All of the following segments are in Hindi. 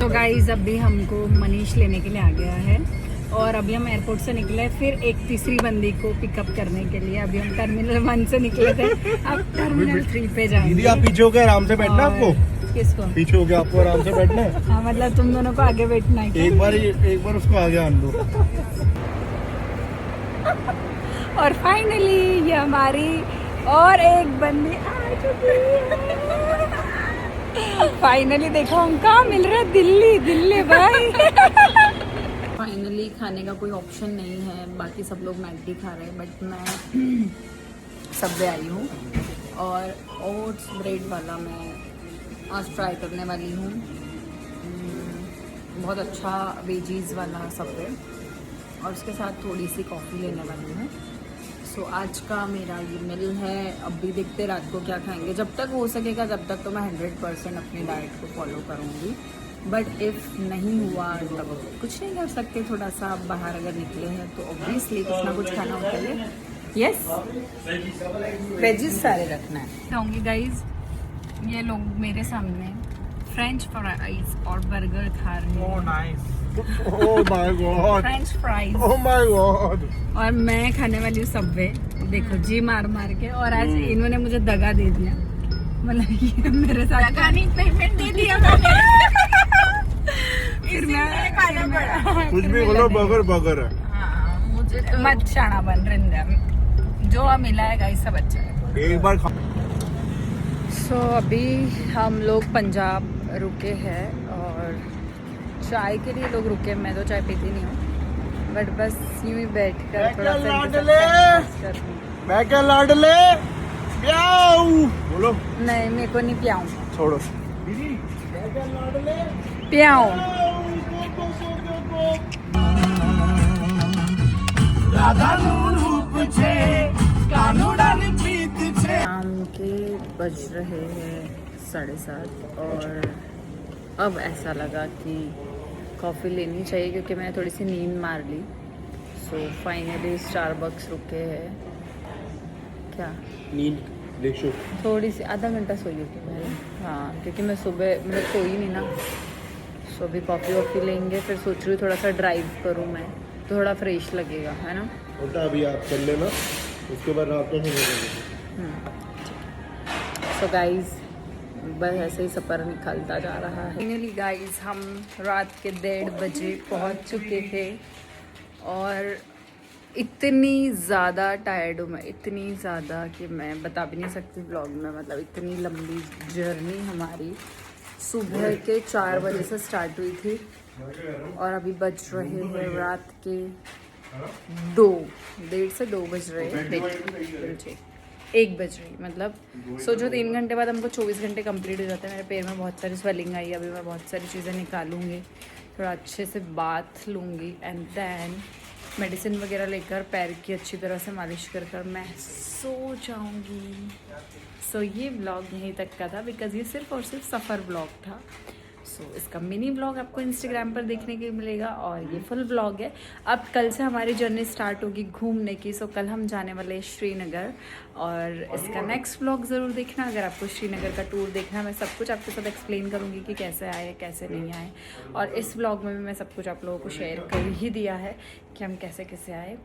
तो गाइज अभी हमको मनीष लेने के लिए आ गया है और अभी हम एयरपोर्ट से निकले, फिर एक तीसरी बंदी को पिकअप करने के लिए। अभी हम टर्मिनल 1 से निकले थे, अब टर्मिनल 3 पे जाएंगे। दीदी आप पीछे हो गए, आराम से बैठना आपको। किसको? पीछे हो गया, आपको आराम से बैठना है। हाँ मतलब तुम दोनों को आगे बैठना है। एक बार उसको आगे आन दो। और फाइनली ये हमारी और एक बंदी आ चुकी है। फाइनली देखो हम कहाँ मिल रहे हैं, दिल्ली भाई। फाइनली खाने का कोई ऑप्शन नहीं है, बाकी सब लोग मैगी खा रहे हैं बट मैं सबवे आई हूँ और ओट्स ब्रेड वाला मैं आज ट्राई करने वाली हूँ। बहुत अच्छा वेजीज वाला सबवे और उसके साथ थोड़ी सी कॉफ़ी लेने वाली हूँ। सो आज का मेरा ये मिल है। अब भी देखते रात को क्या खाएंगे, जब तक हो सकेगा जब तक तो मैं 100% अपनी डाइट को फॉलो करूँगी, बट इफ़ नहीं हुआ तब कुछ नहीं कर सकते। थोड़ा सा बाहर अगर निकले हैं तो ऑब्वियसली कुछ ना कुछ खाना होता है। यस, वेजिस सारे रखना है। खाऊंगी गाइज, ये लोग मेरे सामने फ्रेंच फ्राइज और बर्गर खा रहे हैं। Oh nice, oh my God, French fries, oh my God. और मैं खाने वाली हूँ सबवे। देखो जी मार मार के, और आज इन्होंने मुझे दगा दे दिया, मतलब ये मेरे साथ पेमेंट दे दिया मैंने। फिर मैं कुछ भी बोलो, बर्गर है। मुझे मत शाना बन रहे, जो मिला है गाइस सब अच्छा है। एक बार सो अभी हम लोग पंजाब रुके हैं और चाय के लिए लोग रुके। मैं तो चाय पीती नहीं हूँ बट बस यूं ही बैठ कर थोड़ा सा मैं क्या लाडले बोलो। नहीं मेरे को नहीं पियाऊँ, छोड़ो दीदी, मैं क्या लाडले पियाऊँ। शाम के बज रहे हैं 7:30 और अब ऐसा लगा कि कॉफ़ी लेनी चाहिए क्योंकि मैंने थोड़ी सी नींद मार ली। सो फाइनली स्टारबक्स रुके हैं। क्या नींद देखो, थोड़ी सी आधा घंटा सोई थी पहले। हाँ क्योंकि मैं सुबह मतलब सोई नहीं ना। सो अभी कॉफ़ी वॉफ़ी लेंगे, फिर सोच रही हूँ थोड़ा सा ड्राइव करूँ मैं, तो थोड़ा फ्रेश लगेगा, है ना। उल्टा अभी आप कर लेना, उसके बाद रात को सो गाइज बस ऐसे ही सफ़र निकलता जा रहा है। फाइनली गाइज हम रात के 1:30 बजे पहुंच चुके थे और इतनी ज़्यादा टायर्ड हूँ मैं, इतनी ज़्यादा कि मैं बता भी नहीं सकती ब्लॉग में। मतलब इतनी लंबी जर्नी हमारी सुबह के 4 बजे से स्टार्ट हुई थी और अभी बज रहे हैं रात के 1:30 से 2 बज रहे हैं। 1 बज रही, मतलब सोचो 3 घंटे बाद हमको 24 घंटे कंप्लीट हो जाते हैं। मेरे पैर में बहुत सारी स्वेलिंग आई, अभी मैं बहुत सारी चीज़ें निकालूंगी, थोड़ा अच्छे से बाथ लूँगी एंड देन मेडिसिन वगैरह लेकर पैर की अच्छी तरह से मालिश कर मैं सो जाऊँगी। सो ये ब्लॉग यहीं तक का था बिकॉज़ ये सिर्फ और सिर्फ सफ़र ब्लॉग था। सो इसका मिनी ब्लॉग आपको इंस्टाग्राम पर देखने के मिलेगा और ये फुल ब्लॉग है। अब कल से हमारी जर्नी स्टार्ट होगी घूमने की। सो कल हम जाने वाले हैं श्रीनगर और इसका नेक्स्ट ब्लॉग ज़रूर देखना। अगर आपको श्रीनगर का टूर देखना है, मैं सब कुछ आपके साथ एक्सप्लेन करूँगी कि कैसे आए कैसे नहीं आए, और इस ब्लॉग में भी मैं सब कुछ आप लोगों को शेयर कर ही दिया है कि हम कैसे कैसे आए।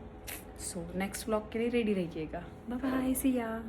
सो नेक्स्ट ब्लॉग के लिए रेडी रहिएगा। बाय बाय, सी या।